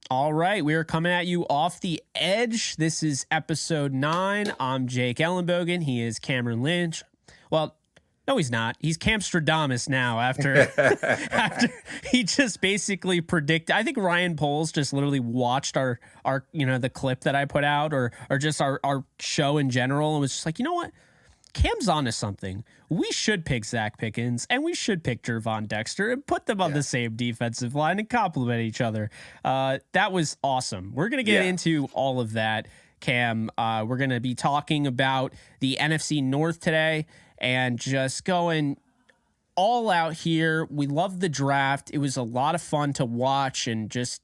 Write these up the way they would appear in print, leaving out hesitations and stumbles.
All right, we are coming at you off the edge. This is episode 9. I'm Jake Ellenbogen. He is Cameron Lynch. Well, no, he's not. He's Camstradamus now after after he just basically predicted. I think Ryan Poles just literally watched our the clip that I put out or just our show in general and was just like, you know what? Cam's onto something. We should pick Zach Pickens and we should pick Gervon Dexter and put them on the same defensive line and complement each other. That was awesome. We're going to get into all of that, Cam. We're going to be talking about the NFC North today and just going all out here. We love the draft. It was a lot of fun to watch and just,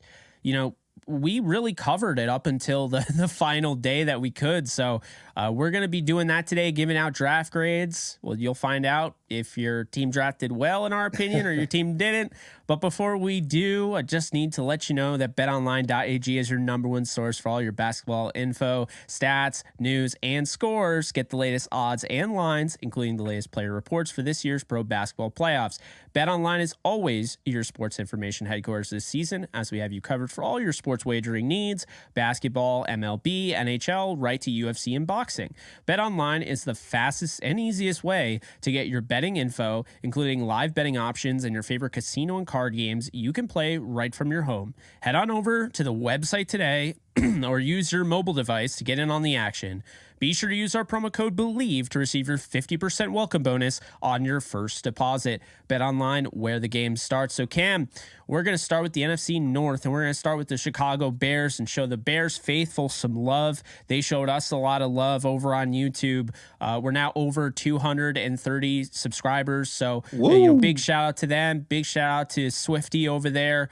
we really covered it up until the final day that we could. So we're going to be doing that today, giving out draft grades. Well, you'll find out if your team drafted well, in our opinion, or your team didn't. But before we do, I just need to let you know that betonline.ag is your number one source for all your basketball info, stats, news, and scores. Get the latest odds and lines, including the latest player reports for this year's pro basketball playoffs. BetOnline is always your sports information headquarters this season, as we have you covered for all your sports wagering needs: basketball, MLB, NHL, right to UFC and boxing. BetOnline is the fastest and easiest way to get your betting info, including live betting options and your favorite casino and card games you can play right from your home. Head on over to the website today or use your mobile device to get in on the action. Be sure to use our promo code Bleav to receive your 50% welcome bonus on your first deposit. Bet online where the game starts. So Cam, we're going to start with the NFC North, and we're going to start with the Chicago Bears and show the Bears faithful some love. They showed us a lot of love over on YouTube. We're now over 230 subscribers. So big shout out to them. Big shout out to Swifty over there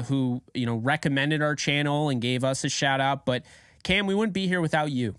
who recommended our channel and gave us a shout out. But Cam, we wouldn't be here without you.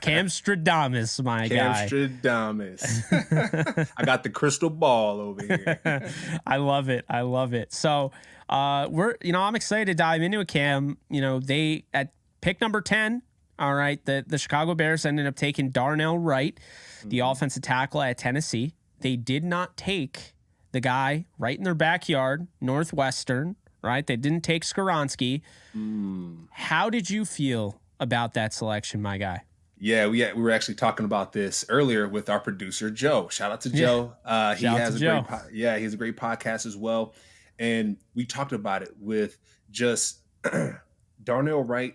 Camstradamus, my guy. Camstradamus. I got the crystal ball over here. I love it. So I'm excited to dive into it, Cam. They at pick number 10. All right, the Chicago Bears ended up taking Darnell Wright, the offensive tackle at Tennessee. They did not take the guy right in their backyard, Northwestern. Right, they didn't take Skoronski. How did you feel about that selection, my guy? Yeah, we were actually talking about this earlier with our producer Joe. Shout out to Joe. He has a great podcast as well, and we talked about it with just Darnell Wright.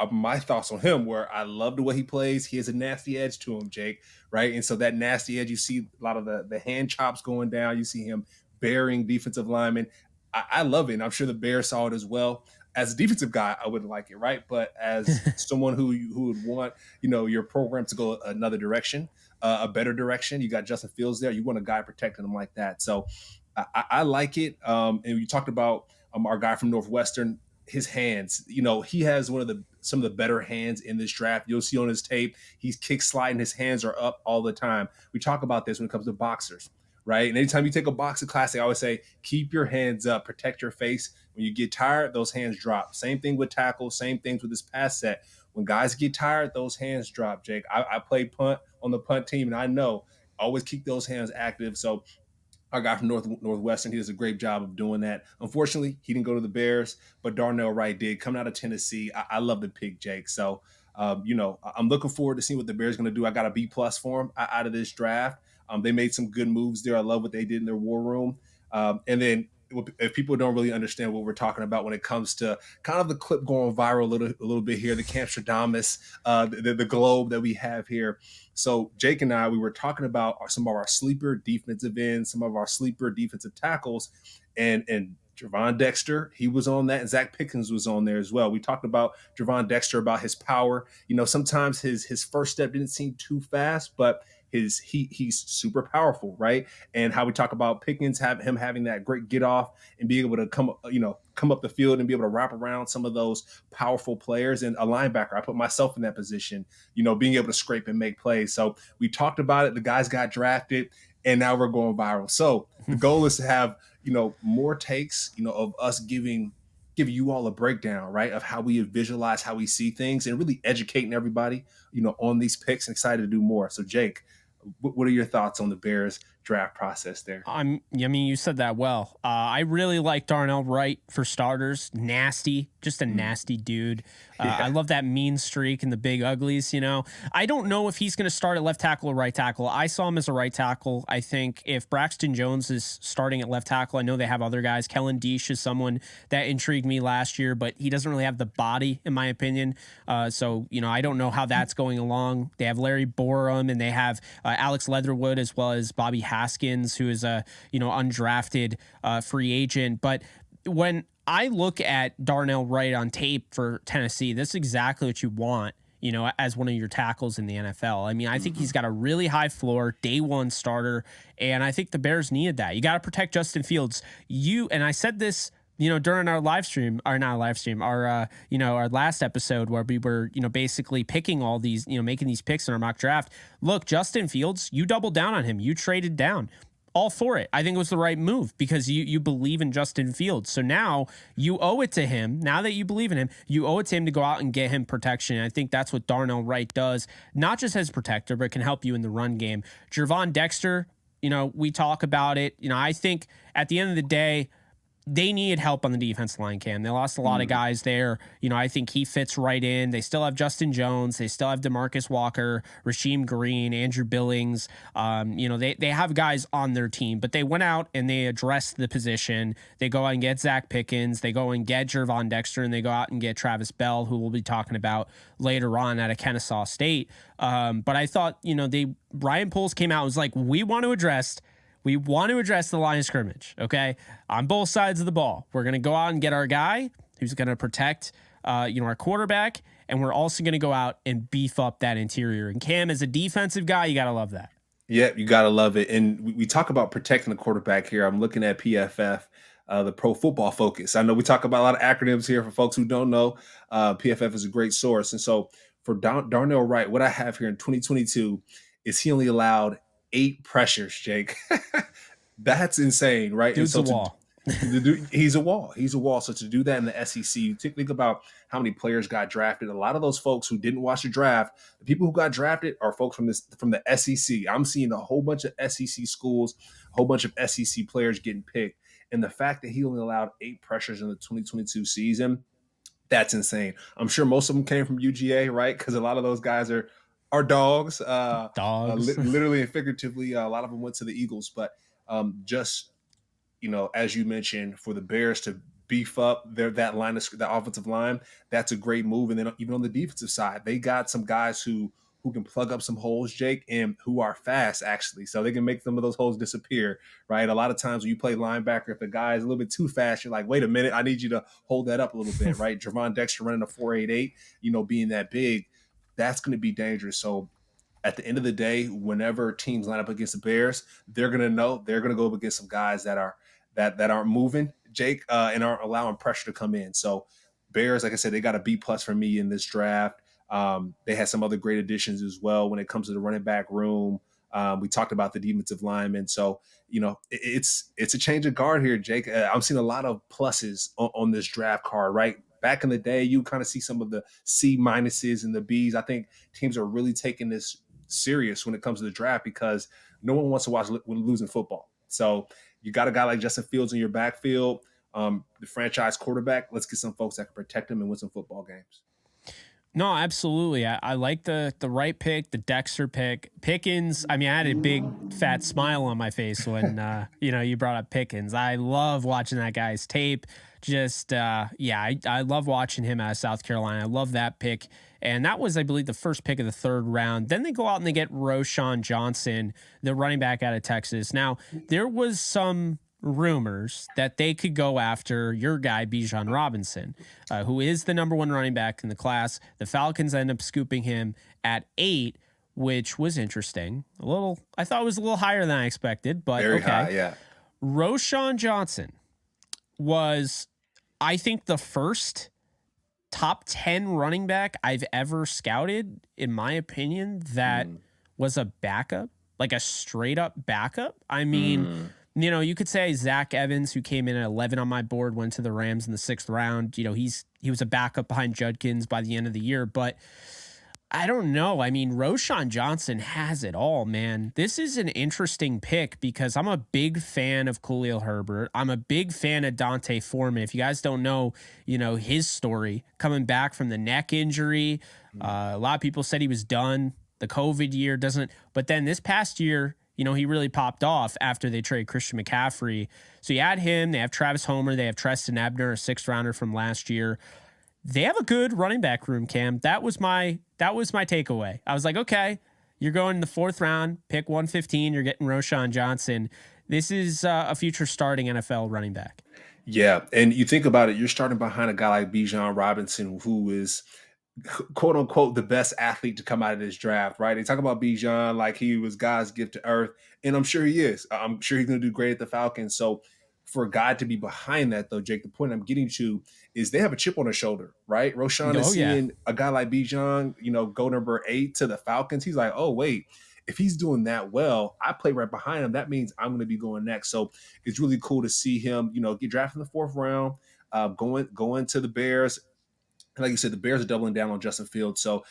My thoughts on him were I love the way he plays. He has a nasty edge to him, Jake. Right, and so that nasty edge, you see a lot of the hand chops going down. You see him burying defensive linemen. I love it, and I'm sure the Bears saw it as well. As a defensive guy, I wouldn't like it, right? But as someone who would want, your program to go another direction, a better direction, you got Justin Fields there. You want a guy protecting them like that. So I like it. And you talked about our guy from Northwestern, his hands. He has some of the better hands in this draft. You'll see on his tape, he's kick sliding. His hands are up all the time. We talk about this when it comes to boxers. Right. And anytime you take a boxing class, I always say, keep your hands up, protect your face. When you get tired, those hands drop. Same thing with tackles, same things with this pass set. When guys get tired, those hands drop, Jake. I played punt on the punt team, and I know always keep those hands active. So our guy from Northwestern, he does a great job of doing that. Unfortunately, he didn't go to the Bears, but Darnell Wright did. Coming out of Tennessee, I love the pick, Jake. So, I'm looking forward to seeing what the Bears are going to do. I got a B+ for him out of this draft. They made some good moves there. I love what they did in their war room. And then if people don't really understand what we're talking about when it comes to kind of the clip going viral a little bit here, the Camstradamus, the globe that we have here. So Jake and I, we were talking about some of our sleeper defensive ends, some of our sleeper defensive tackles, and Gervon Dexter, he was on that, and Zach Pickens was on there as well. We talked about Gervon Dexter, about his power. Sometimes his first step didn't seem too fast, but he's super powerful, right? And how we talk about Pickens, him having that great get off and being able to come up the field and be able to wrap around some of those powerful players. And a linebacker, I put myself in that position, being able to scrape and make plays. So we talked about it. The guys got drafted, and now we're going viral. So the goal is to have more takes, of us giving you all a breakdown, right, of how we visualize, how we see things, and really educating everybody, on these picks, and excited to do more. So Jake, what are your thoughts on the Bears draft process there. I mean, you said that well. I really like Darnell Wright for starters. Nasty, just a nasty dude. I love that mean streak and the big uglies. I don't know if he's going to start at left tackle or right tackle. I saw him as a right tackle. I think if Braxton Jones is starting at left tackle, I know they have other guys. Kellen Deesh is someone that intrigued me last year, but he doesn't really have the body, in my opinion. So I don't know how that's going along. They have Larry Borum and they have Alex Leatherwood as well as Bobby Haskins, who is a undrafted free agent. But when I look at Darnell Wright on tape for Tennessee, that's exactly what you want, as one of your tackles in the NFL. I mean, I think he's got a really high floor, day one starter, and I think the Bears needed that. You got to protect Justin Fields. And I said this, during our live stream, or not live stream, our last episode where we were, basically picking all these, making these picks in our mock draft. Look, Justin Fields, you doubled down on him. You traded down. All for it. I think it was the right move because you Bleav in Justin Fields. So now you owe it to him. Now that you Bleav in him, you owe it to him to go out and get him protection. And I think that's what Darnell Wright does, not just as protector, but can help you in the run game. Gervon Dexter, we talk about it. I think at the end of the day, they needed help on the defensive line, Cam. They lost a lot of guys there. I think he fits right in. They still have Justin Jones. They still have DeMarcus Walker, Rasheem Green, Andrew Billings. They have guys on their team, but they went out and they addressed the position. They go out and get Zach Pickens. They go and get Gervon Dexter, and they go out and get Travis Bell, who we'll be talking about later on out of Kennesaw State. But I thought, Ryan Poles came out and was like, we want to address the line of scrimmage, okay? On both sides of the ball. We're going to go out and get our guy who's going to protect, our quarterback, and we're also going to go out and beef up that interior. And Cam, as a defensive guy, you got to love that. Yeah, you got to love it. And we talk about protecting the quarterback here. I'm looking at PFF, the Pro Football Focus. I know we talk about a lot of acronyms here for folks who don't know. PFF is a great source. And so for Darnell Wright, what I have here in 2022 is he only allowed 8 pressures, Jake. That's insane, right? Dude's a wall. He's a wall. He's a wall. So to do that in the SEC, you think about how many players got drafted. A lot of those folks who didn't watch the draft, the people who got drafted are folks from the SEC. I'm seeing a whole bunch of SEC schools, a whole bunch of SEC players getting picked. And the fact that he only allowed 8 pressures in the 2022 season, that's insane. I'm sure most of them came from UGA, right? Because a lot of those guys are dogs. Literally and figuratively. A lot of them went to the Eagles, but just as you mentioned, for the Bears to beef up that offensive line, that's a great move. And then even on the defensive side, they got some guys who can plug up some holes, Jake, and who are fast actually, so they can make some of those holes disappear. Right, a lot of times when you play linebacker, if the guy is a little bit too fast, you're like, wait a minute, I need you to hold that up a little bit. Right, Gervon Dexter running a 4.88, being that big, that's going to be dangerous. So at the end of the day, whenever teams line up against the Bears, they're going to know they're going to go up against some guys that aren't moving, Jake, and aren't allowing pressure to come in. So Bears, like I said, they got a B+ for me in this draft. They had some other great additions as well when it comes to the running back room. We talked about the defensive linemen. So, it's a change of guard here, Jake. I'm seeing a lot of pluses on this draft card, right? Back in the day, you kind of see some of the C- and the Bs. I think teams are really taking this serious when it comes to the draft because no one wants to watch losing football. So you got a guy like Justin Fields in your backfield, the franchise quarterback. Let's get some folks that can protect him and win some football games. No, absolutely. I like the right pick, the Dexter pick. Pickens, I mean, I had a big fat smile on my face when, you brought up Pickens. I love watching that guy's tape. Just, I love watching him out of South Carolina. I love that pick. And that was, I believe, the first pick of the 3rd round. Then they go out and they get Roschon Johnson, the running back out of Texas. Now, there was some rumors that they could go after your guy, Bijan Robinson, who is the number 1 running back in the class. The Falcons end up scooping him at 8, which was interesting. I thought it was a little higher than I expected, but very okay. High, yeah. Roschon Johnson was, I think, the first top 10 running back I've ever scouted, in my opinion, that was a backup, like a straight up backup. I mean, you could say Zach Evans, who came in at 11 on my board, went to the Rams in the 6th round. He was a backup behind Judkins by the end of the year, but I don't know. I mean, Roschon Johnson has it all, man. This is an interesting pick because I'm a big fan of Khalil Herbert. I'm a big fan of Dante Foreman. If you guys don't know, his story coming back from the neck injury. A lot of people said he was done. The COVID year doesn't, but then this past year, he really popped off after they trade Christian McCaffrey. So you add him, they have Travis Homer, they have Treston Ebner, a 6th rounder from last year. They have a good running back room, Cam. That was my takeaway. I was like, okay, you're going in the 4th round, pick 115, you're getting Roschon Johnson. This is a future starting NFL running back. Yeah, and you think about it, you're starting behind a guy like Bijan Robinson, who is quote unquote the best athlete to come out of this draft, right? They talk about Bijan like he was God's gift to earth, and I'm sure he is. I'm sure he's going to do great at the Falcons. So for God to be behind that, though, Jake, the point I'm getting to is they have a chip on their shoulder, right? Roschon is seeing a guy like Bijan, go number 8 to the Falcons. He's like, oh, wait, if he's doing that well, I play right behind him. That means I'm going to be going next. So it's really cool to see him, get drafted in the 4th round, going to the Bears. Like you said, the Bears are doubling down on Justin Fields. So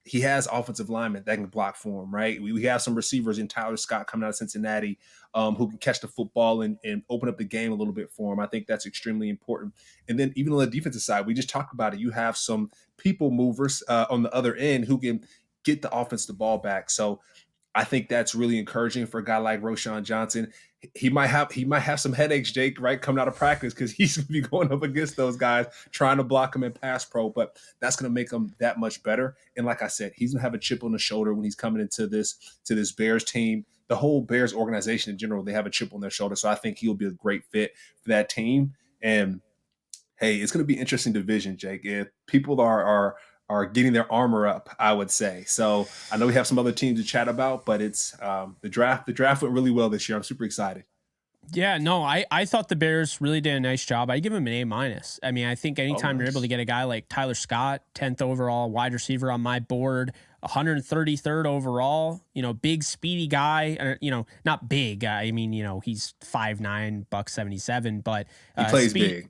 he has offensive linemen that can block for him, right? We have some receivers in Tyler Scott coming out of Cincinnati who can catch the football and open up the game a little bit for him. I think that's extremely important. And then even on the defensive side, we just talked about it. You have some people movers on the other end who can get the offense the ball back. So I think that's really encouraging for a guy like Roschon Johnson. He might have some headaches, Jake, right, coming out of practice because he's going to be going up against those guys trying to block him in pass pro, but that's going to make him that much better. And like I said, he's going to have a chip on the shoulder when he's coming into this Bears team. The whole Bears organization in general, they have a chip on their shoulder. So I think he'll be a great fit for that team. And hey, it's going to be an interesting division, Jake. If people are getting their armor up, I would say. So I know we have some other teams to chat about, but it's the draft. The draft went really well this year. I'm super excited. Yeah, no, I thought the Bears really did a nice job. I give them an A-. I mean, I think anytime you're able to get a guy like Tyler Scott, 10th overall wide receiver on my board, 133rd overall, big speedy guy, not big. I mean, he's 5'9", $177, but he plays big.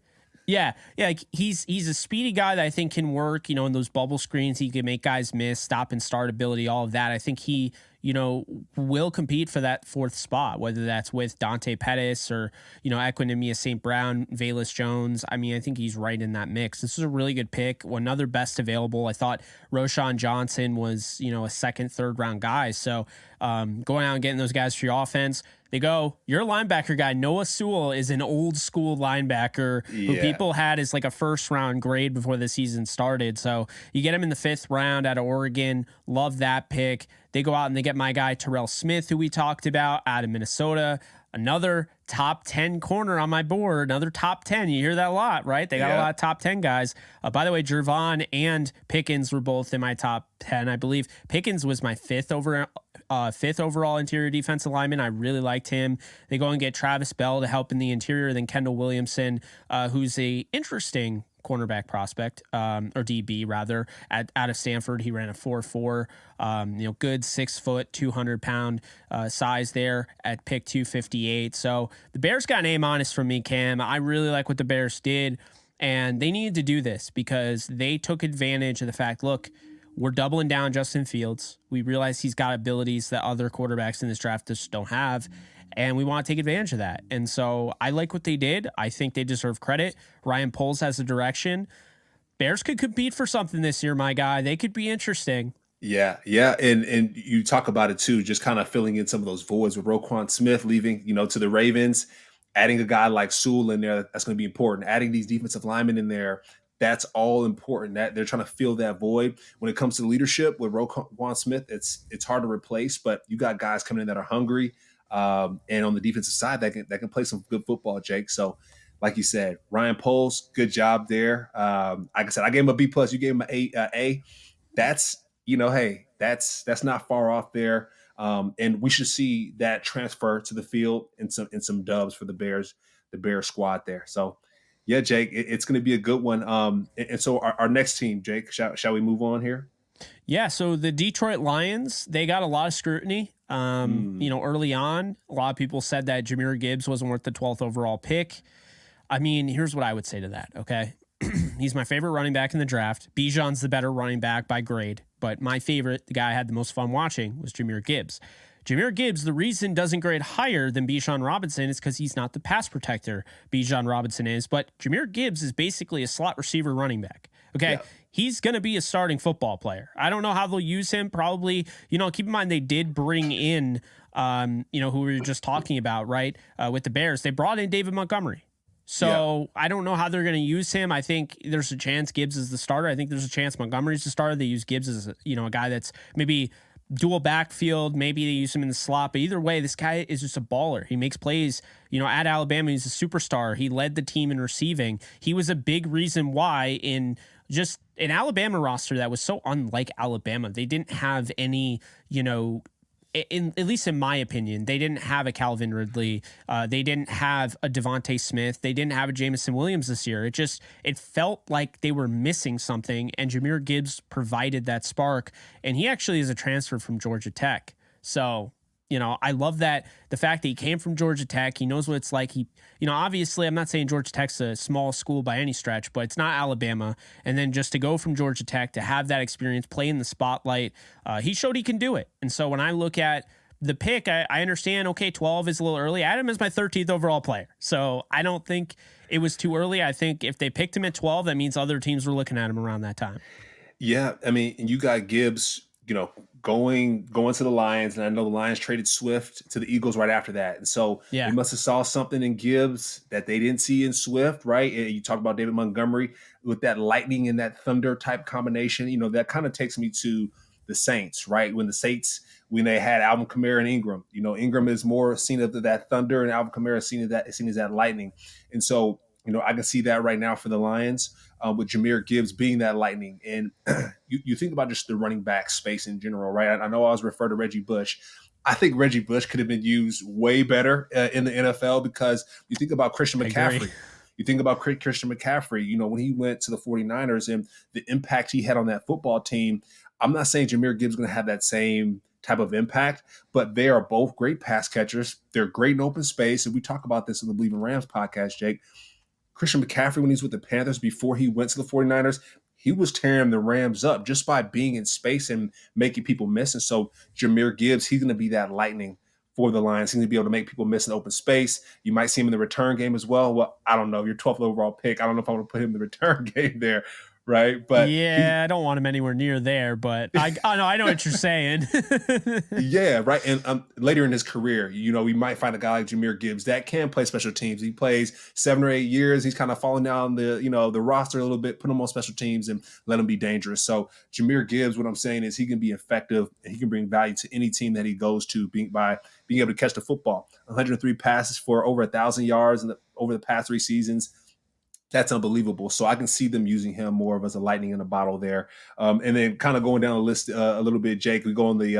Yeah, like he's a speedy guy that I think can work, in those bubble screens. He can make guys miss, stop and start ability, all of that. I think he, will compete for that 4th spot, whether that's with Dante Pettis or, Equinemius St. Brown, Velus Jones. I mean, I think he's right in that mix. This is a really good pick. Another best available. I thought Roschon Johnson was, a 2nd, 3rd round guy. So going out and getting those guys for your offense. They go, your linebacker guy, Noah Sewell, is an old school linebacker who people had as like a 1st round grade before the season started. So you get him in the 5th round out of Oregon. Love that pick. They go out and they get my guy, Terrell Smith, who we talked about out of Minnesota. Another top 10 corner on my board, another top 10. You hear that a lot, right? They got a lot of top 10 guys. By the way, Jervon and Pickens were both in my top 10. I Bleav Pickens was my 5th overall interior defensive lineman. I really liked him. They go and get Travis Bell to help in the interior, then Kendall Williamson, who's a interesting cornerback prospect, or DB rather, out of Stanford. He ran a 4.4, good 6 foot, 200 pound size there at pick 258. So the Bears got an A- from me, Cam. I really like what the Bears did, and they needed to do this because they took advantage of the fact, look, we're doubling down Justin Fields. We realize he's got abilities that other quarterbacks in this draft just don't have, and we want to take advantage of that. And so I like what they did. I think they deserve credit. Ryan Poles has a direction. Bears could compete for something this year, my guy. They could be interesting. Yeah. And you talk about it too, just kind of filling in some of those voids with Roquan Smith leaving, to the Ravens, adding a guy like Sewell in there. That's going to be important. Adding these defensive linemen in there. That's all important. That they're trying to fill that void. When it comes to leadership with Roquan Smith, it's hard to replace, but you got guys coming in that are hungry. And on the defensive side, that can play some good football, Jake. So, like you said, Ryan Poles, good job there. Like I said, I gave him a B+. You gave him an A. That's that's not far off there. And we should see that transfer to the field in some dubs for the Bears squad there. So, yeah, Jake, it's going to be a good one. And so our next team, Jake, shall we move on here? Yeah, so the Detroit Lions, they got a lot of scrutiny. Early on, a lot of people said that Jahmyr Gibbs wasn't worth the 12th overall pick. I mean, here's what I would say to that, okay? He's my favorite running back in the draft. Bijan's the better running back by grade, but my favorite, the guy I had the most fun watching, was Jahmyr Gibbs. Jahmyr Gibbs, the reason doesn't grade higher than Bijan Robinson is because he's not the pass protector Bijan Robinson is, but Jahmyr Gibbs is basically a slot receiver running back. Okay. Yeah. He's going to be a starting football player. I don't know how they'll use him. Probably, keep in mind they did bring in, who we were just talking about, right? With the Bears, they brought in David Montgomery. So I don't know how they're going to use him. I think there's a chance Gibbs is the starter. I think there's a chance Montgomery's the starter. They use Gibbs as a guy that's maybe dual backfield. Maybe they use him in the slot. But either way, this guy is just a baller. He makes plays. At Alabama, he's a superstar. He led the team in receiving. He was a big reason why in just an Alabama roster that was so unlike Alabama. They didn't have any, at least in my opinion, they didn't have a Calvin Ridley. They didn't have a Devontae Smith. They didn't have a Jamison Williams this year. It felt like they were missing something, and Jahmyr Gibbs provided that spark. And he actually is a transfer from Georgia Tech. So, I love that the fact that he came from Georgia Tech. He knows what it's like. Obviously, I'm not saying Georgia Tech's a small school by any stretch, but it's not Alabama. And then just to go from Georgia Tech to have that experience, play in the spotlight, he showed he can do it. And so when I look at the pick, I understand, okay, 12 is a little early. Adam is my 13th overall player. So I don't think it was too early. I think if they picked him at 12, that means other teams were looking at him around that time. Yeah, I mean, and you got Gibbs, going to the Lions, and I know the Lions traded Swift to the Eagles right after that. And so they must have saw something in Gibbs that they didn't see in Swift, right? And you talk about David Montgomery with that lightning and that thunder type combination. That kind of takes me to the Saints, right? When they had Alvin Kamara and Ingram, Ingram is more seen as that thunder, and Alvin Kamara is seen as that lightning. And so, I can see that right now for the Lions. With Jahmyr Gibbs being that lightning. And you think about just the running back space in general, right? I know I was referred to Reggie Bush. I think Reggie Bush could have been used way better in the NFL, because you think about Christian McCaffrey. You think about Christian McCaffrey, when he went to the 49ers and the impact he had on that football team. I'm not saying Jahmyr Gibbs is going to have that same type of impact, but they are both great pass catchers. They're great in open space. And we talk about this in the Bleav in Rams podcast, Jake. Christian McCaffrey, when he was with the Panthers before he went to the 49ers, he was tearing the Rams up just by being in space and making people miss. And so Jahmyr Gibbs, he's going to be that lightning for the Lions. He's going to be able to make people miss in open space. You might see him in the return game as well. Well, I don't know. Your 12th overall pick, I don't know if I want to put him in the return game there. Right. But I don't want him anywhere near there, but I know what you're saying. Yeah. Right. And later in his career, we might find a guy like Jahmyr Gibbs that can play special teams. He plays 7 or 8 years. He's kind of falling down the roster a little bit, put him on special teams and let him be dangerous. So Jahmyr Gibbs, what I'm saying is he can be effective and he can bring value to any team that he goes to by being able to catch the football. 103 passes for over 1,000 yards over the past 3 seasons. That's unbelievable. So I can see them using him more of as a lightning in a bottle there. And then kind of going down the list a little bit, Jake, we go on you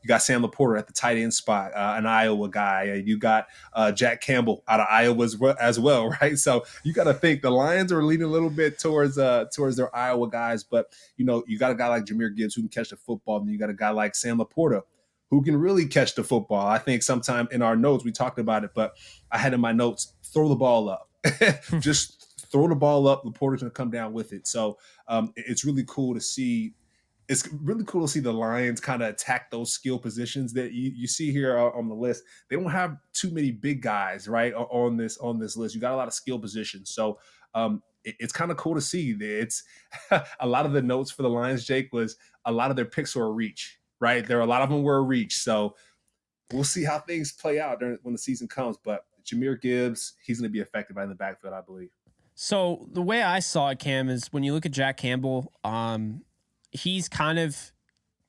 got Sam Laporta at the tight end spot, an Iowa guy. You got Jack Campbell out of Iowa as well, right? So you got to think the Lions are leaning a little bit towards their Iowa guys. But, you got a guy like Jahmyr Gibbs who can catch the football. And you got a guy like Sam Laporta who can really catch the football. I think sometime in our notes, we talked about it, but I had in my notes, throw the ball up. Just throw the ball up. Laporta's going to come down with it. So it's really cool to see. It's really cool to see the Lions kind of attack those skill positions that you see here on the list. They don't have too many big guys, right, on this list. You got a lot of skill positions. So it's kind of cool to see. It's a lot of the notes for the Lions, Jake, was a lot of their picks were a reach, right? A lot of them were a reach. So we'll see how things play out when the season comes. But Jahmyr Gibbs, he's going to be effective in the backfield, I Bleav. So the way I saw it, Cam, is when you look at Jack Campbell, he's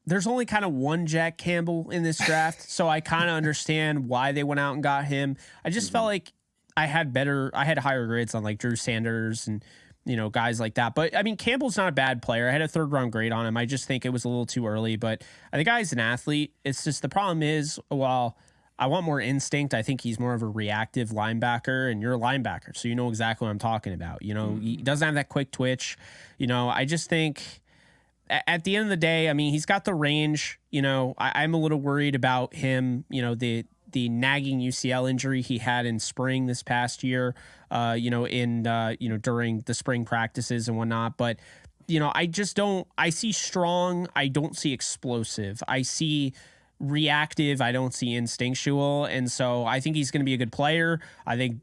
there's only kind of one Jack Campbell in this draft. So I kind of understand why they went out and got him. I just felt like I had higher grades on like Drew Sanders and, guys like that. But I mean, Campbell's not a bad player. I had a 3rd round grade on him. I just think it was a little too early, but the guy's an athlete. It's just the problem is, I want more instinct. I think he's more of a reactive linebacker, and you're a linebacker, so you know exactly what I'm talking about. He doesn't have that quick twitch. I just think at the end of the day, I mean, he's got the range. I'm a little worried about him. The the nagging UCL injury he had in spring this past year, during the spring practices and whatnot. But, I see strong. I don't see explosive. I see reactive. I don't see instinctual. And so I think he's going to be a good player. I think,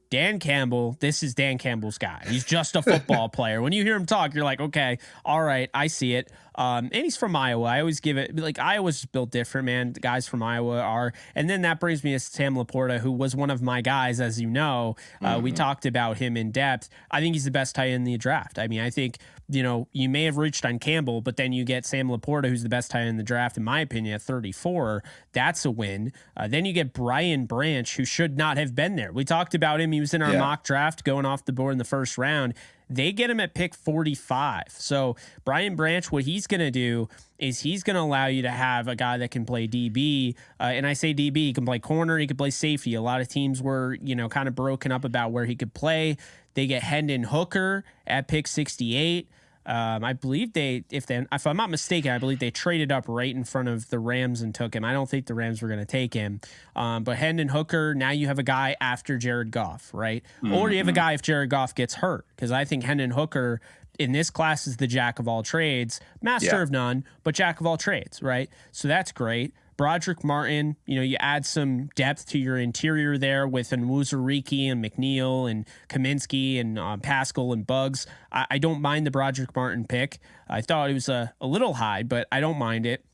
Dan Campbell, this is Dan Campbell's guy. He's just a football player. When you hear him talk, you're like, okay, all right, I see it. And he's from Iowa. I always give it, like, Iowa's built different, man. The guys from Iowa are. And then that brings me to Sam Laporta, who was one of my guys, as you know. We talked about him in depth. I think he's the best tight end in the draft. I mean, I think, you may have reached on Campbell, but then you get Sam Laporta, who's the best tight end in the draft, in my opinion, at 34. That's a win. Then you get Brian Branch, who should not have been there. We talked about him. He was in our mock draft going off the board in the first round. They get him at pick 45. So Brian Branch, what he's going to do is he's going to allow you to have a guy that can play DB. And I say DB, he can play corner, he could play safety. A lot of teams were, kind of broken up about where he could play. They get Hendon Hooker at pick 68. I believe if I'm not mistaken, I believe they traded up right in front of the Rams and took him. I don't think the Rams were going to take him. But Hendon Hooker, now you have a guy after Jared Goff, right? Or you have a guy if Jared Goff gets hurt. Because I think Hendon Hooker in this class is the jack of all trades, master of none, but jack of all trades, right? So that's great. Broderick Martin, you add some depth to your interior there with Nwuzurike and McNeil and Kaminsky and Pascal and Buggs. I don't mind the Broderick Martin pick. I thought it was a little high, but I don't mind it.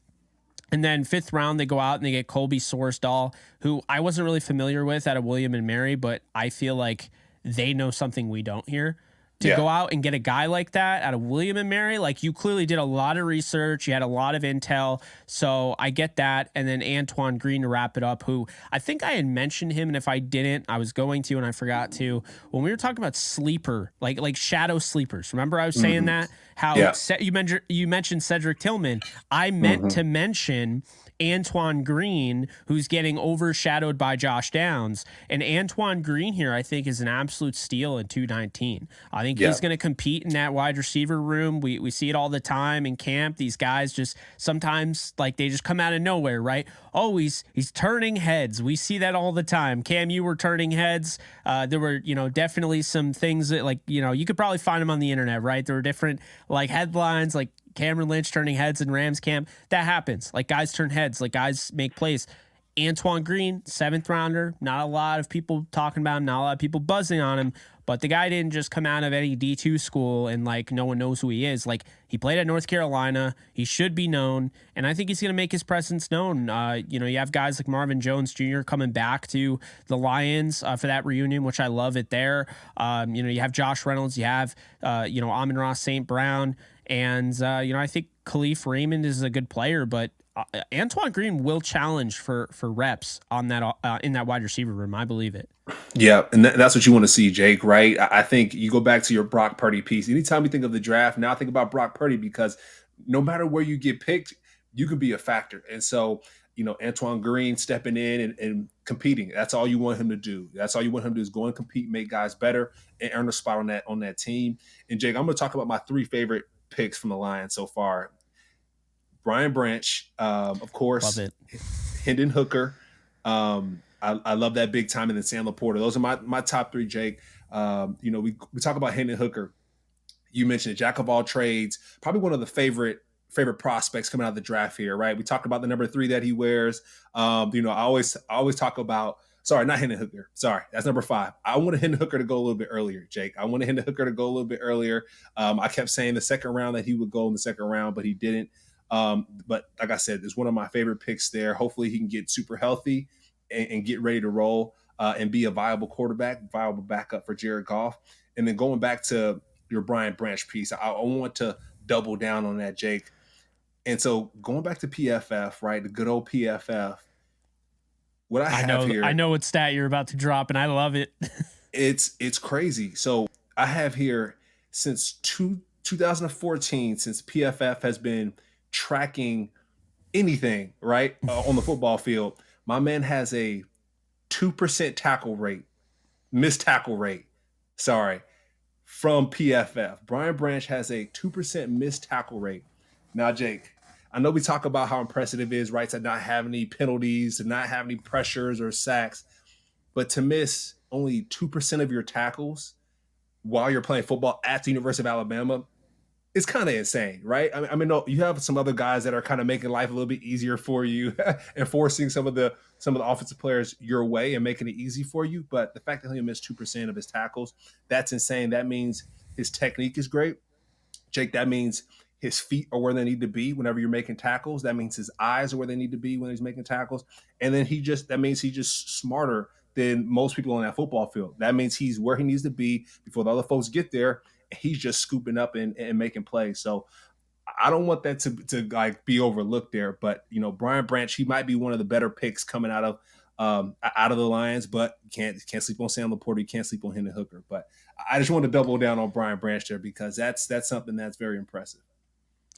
And then 5th round, they go out and they get Colby Sorsdahl, who I wasn't really familiar with out of William and Mary, but I feel like they know something we don't here. To go out and get a guy like that out of William and Mary, like, you clearly did a lot of research. You had a lot of intel. So I get that. And then Antoine Green to wrap it up, who I think I had mentioned him. And if I didn't, I was going to, and I forgot to. When we were talking about sleeper, like shadow sleepers, remember I was saying that? How you mentioned Cedric Tillman. I meant to mention Antoine Green, who's getting overshadowed by Josh Downs. And Antoine Green here, I think, is an absolute steal in 219. I think he's going to compete in that wide receiver room. We see it all the time in camp. These guys just sometimes, like, they just come out of nowhere, right? Oh, he's turning heads. We see that all the time. Cam, you were turning heads. There were, definitely some things that, like, you could probably find them on the internet, right? There were different, like, headlines, like Cameron Lynch turning heads in Rams camp. That happens. Like, guys turn heads. Like, guys make plays. Antoine Green, 7th rounder. Not a lot of people talking about him. Not a lot of people buzzing on him. But the guy didn't just come out of any D2 school and, like, no one knows who he is. Like, he played at North Carolina. He should be known. And I think he's going to make his presence known. You have guys like Marvin Jones Jr. coming back to the Lions for that reunion, which I love it there. You have Josh Reynolds. You have, Amon-Ra St. Brown. And, I think Khalif Raymond is a good player, but Antoine Green will challenge for reps on that in that wide receiver room. I believe it. Yeah, and that's what you want to see, Jake, right? I think you go back to your Brock Purdy piece. Anytime you think of the draft, now think about Brock Purdy, because no matter where you get picked, you could be a factor. And so, Antoine Green stepping in and competing, that's all you want him to do. That's all you want him to do, is go and compete, make guys better, and earn a spot on that team. And Jake, I'm going to talk about my 3 favorite picks from the Lions so far. Brian Branch, of course, love it. Hendon Hooker. I love that big time, and then Sam Laporta. Those are my top 3, Jake. We talk about Hendon Hooker. You mentioned it, jack of all trades, probably one of the favorite prospects coming out of the draft here, right? We talked about the number 3 that he wears. I always talk about. Sorry, not Hendon Hooker. Sorry, that's number 5. I wanted Hendon Hooker to go a little bit earlier, Jake. I wanted Hendon Hooker to go a little bit earlier. I kept saying the second round that he would go in the second round, but he didn't. But like I said, it's one of my favorite picks there. Hopefully he can get super healthy and get ready to roll and be a viable quarterback, viable backup for Jared Goff. And then going back to your Brian Branch piece, I want to double down on that, Jake. And so going back to PFF, right, the good old PFF, what I know what stat you're about to drop, and I love it. It's crazy. So I have here since 2014, since PFF has been tracking anything, right, on the football field, my man has a 2% missed tackle rate. Sorry, from PFF. Brian Branch has a 2% missed tackle rate. Now, Jake, I know we talk about how impressive it is, right, to not have any penalties, to not have any pressures or sacks, but to miss only 2% of your tackles while you're playing football at the University of Alabama, it's kind of insane, right? I mean, no, you have some other guys that are kind of making life a little bit easier for you and forcing some of the offensive players your way and making it easy for you. But the fact that he missed 2% of his tackles, that's insane. That means his technique is great. Jake, that means his feet are where they need to be whenever you're making tackles. That means his eyes are where they need to be when he's making tackles. And then that means he's just smarter than most people on that football field. That means he's where he needs to be before the other folks get there. He's just scooping up and making plays. So I don't want that to like be overlooked there. But Brian Branch, he might be one of the better picks coming out of the Lions, but you can't sleep on Sam Laporta. You can't sleep on Hendon Hooker. But I just want to double down on Brian Branch there because that's something that's very impressive.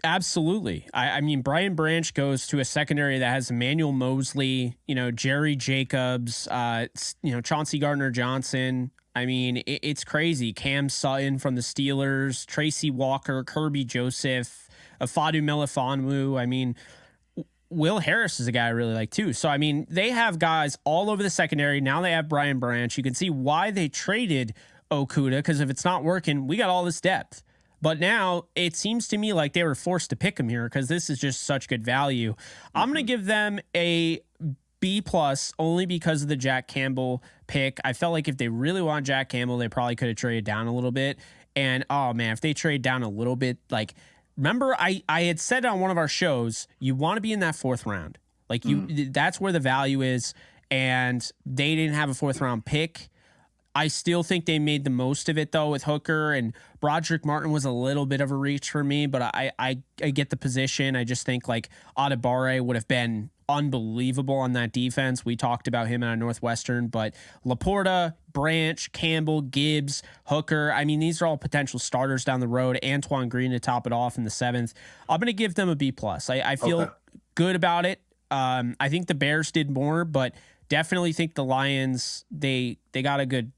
Absolutely. I mean, Brian Branch goes to a secondary that has Emmanuel Mosley, Jerry Jacobs, Chauncey Gardner-Johnson. I mean, it's crazy. Cam Sutton from the Steelers, Tracy Walker, Kirby Joseph, Afadu Melifonwu. I mean, Will Harris is a guy I really like too. So, I mean, they have guys all over the secondary. Now they have Brian Branch. You can see why they traded Okudah, because if it's not working, we got all this depth. But now it seems to me like they were forced to pick him here because this is just such good value. I'm going to give them a B+ only because of the Jack Campbell pick. I felt like if they really want Jack Campbell, they probably could have traded down a little bit. And, oh, man, if they trade down a little bit, like, remember I had said on one of our shows, you want to be in that 4th round. Like, that's where the value is. And they didn't have a 4th round pick. I still think they made the most of it, though, with Hooker, and Broderick Martin was a little bit of a reach for me, but I get the position. I just think, like, Adebare would have been unbelievable on that defense. We talked about him at Northwestern, but Laporta, Branch, Campbell, Gibbs, Hooker, I mean, these are all potential starters down the road. Antoine Green to top it off in the 7th. I'm going to give them a B+. I feel good about it. I think the Bears did more, but definitely think the Lions, they got a good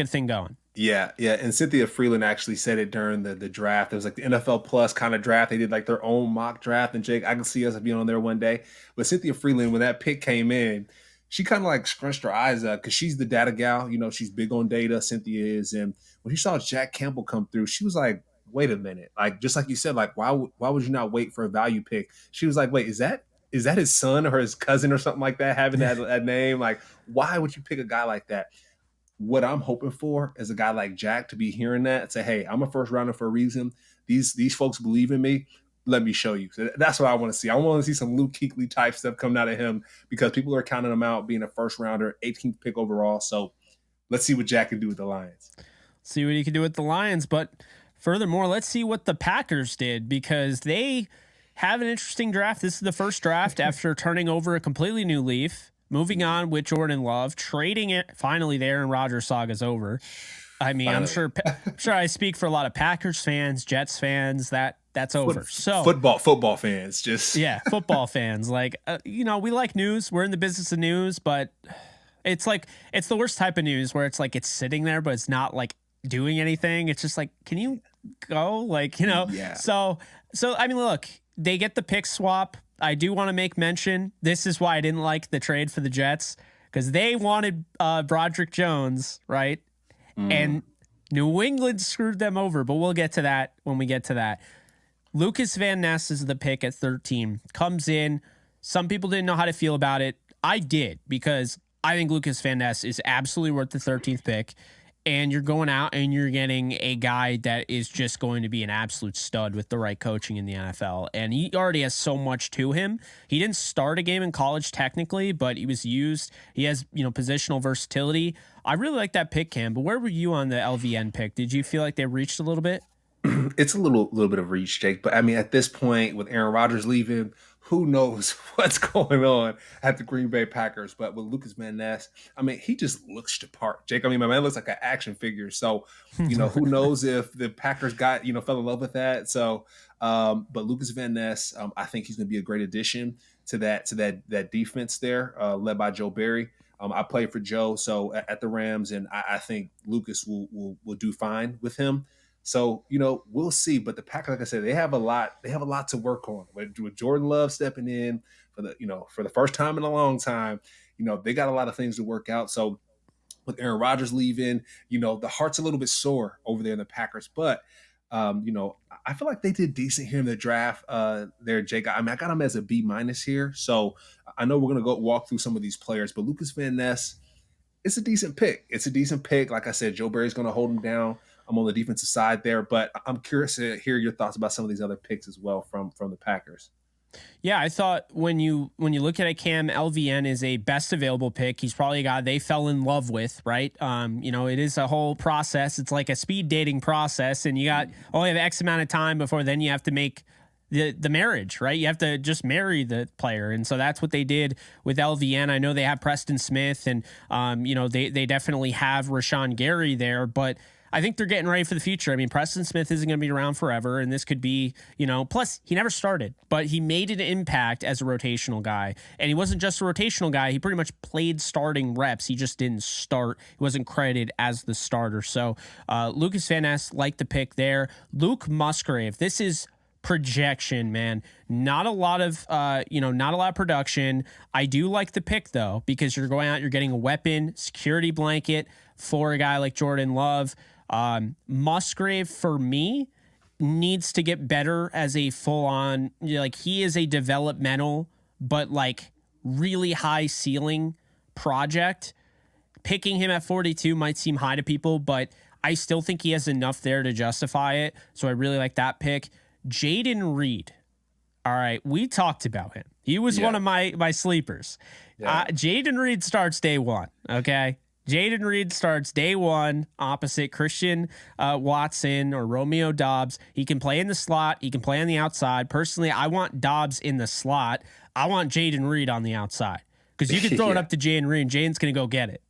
thing going. Yeah. And Cynthia Freeland actually said it during the draft. It was like the NFL Plus kind of draft. They did like their own mock draft. And Jake, I can see us being on there one day. But Cynthia Freeland, when that pick came in, she kind of like scrunched her eyes up because she's the data gal. She's big on data. Cynthia is. And when she saw Jack Campbell come through, she was like, wait a minute. Like, just like you said, like, why would you not wait for a value pick? She was like, wait, is that his son or his cousin or something like that having that name? Like, why would you pick a guy like that? What I'm hoping for is a guy like Jack to be hearing that and say, hey, I'm a first rounder for a reason. These folks believe in me. Let me show you. So that's what I want to see. I want to see some Luke Kuechly type stuff coming out of him because people are counting him out being a first rounder, 18th pick overall. So let's see what Jack can do with the Lions. See what he can do with the Lions. But furthermore, let's see what the Packers did because they have an interesting draft. This is the first draft after turning over a completely new leaf. Moving on with Jordan Love, trading it finally. The Aaron Rodgers saga is over. I mean, finally. I'm sure I speak for a lot of Packers fans, Jets fans. That's over. So football fans, football fans. Like we like news. We're in the business of news, but it's the worst type of news where it's like it's sitting there, but it's not like doing anything. It's just like, can you go? Yeah. So I mean, look, they get the pick swap. I do want to make mention, this is why I didn't like the trade for the Jets, because they wanted Broderick Jones, right? And New England screwed them over, but we'll get to that when we get to that. Lucas Van Ness is the pick at 13. Comes in. Some people didn't know how to feel about it. I did, because I think Lucas Van Ness is absolutely worth the 13th pick. And you're going out and you're getting a guy that is just going to be an absolute stud with the right coaching in the NFL. And he already has so much to him. He didn't start a game in college technically, but he was used. He has, positional versatility. I really like that pick, Cam. But where were you on the LVN pick? Did you feel like they reached a little bit? It's a little bit of reach, Jake. But I mean, at this point, with Aaron Rodgers leaving, who knows what's going on at the Green Bay Packers. But with Lucas Van Ness, I mean, he just looks the part, Jake. I mean, my man looks like an action figure. So, who knows if the Packers fell in love with that. So, but Lucas Van Ness, I think he's going to be a great addition to that defense there, led by Joe Barry. I played for Joe, so at the Rams, and I think Lucas will do fine with him. So, we'll see. But the Packers, like I said, they have a lot. They have a lot to work on. With Jordan Love stepping in for the first time in a long time, they got a lot of things to work out. So with Aaron Rodgers leaving, the heart's a little bit sore over there in the Packers. But I feel like they did decent here in the draft. There, Jake. I mean, I got them as a B- here. So I know we're gonna go walk through some of these players, but Lucas Van Ness, it's a decent pick. It's a decent pick. Like I said, Joe Barry's going to hold him down. I'm on the defensive side there, but I'm curious to hear your thoughts about some of these other picks as well from the Packers. Yeah, I thought when you look at it, Cam LVN is a best available pick. He's probably a guy they fell in love with, right? It is a whole process. It's like a speed dating process, and you got only have X amount of time before then you have to make the marriage, right? You have to just marry the player, and so that's what they did with LVN. I know they have Preston Smith, and they definitely have Rashawn Gary there, but I think they're getting ready for the future. I mean, Preston Smith isn't going to be around forever, and this could be, plus he never started, but he made an impact as a rotational guy. And he wasn't just a rotational guy. He pretty much played starting reps. He just didn't start. He wasn't credited as the starter. So Lucas Van Ness, like the pick there. Luke Musgrave, this is projection, man. Not a lot of production. I do like the pick though, because you're going out, you're getting a weapon, security blanket for a guy like Jordan Love. Musgrave for me needs to get better as a full on, he is a developmental, but really high ceiling project. Picking him at 42 might seem high to people, but I still think he has enough there to justify it. So I really like that pick. Jaden Reed. All right. We talked about him. He was one of my sleepers. Yeah. Jaden Reed starts day one. Okay. Jaden Reed starts day one opposite Christian Watson or Romeo Doubs. He can play in the slot. He can play on the outside. Personally, I want Doubs in the slot. I want Jaden Reed on the outside, because you can throw it up to Jaden Reed and Jaden's going to go get it,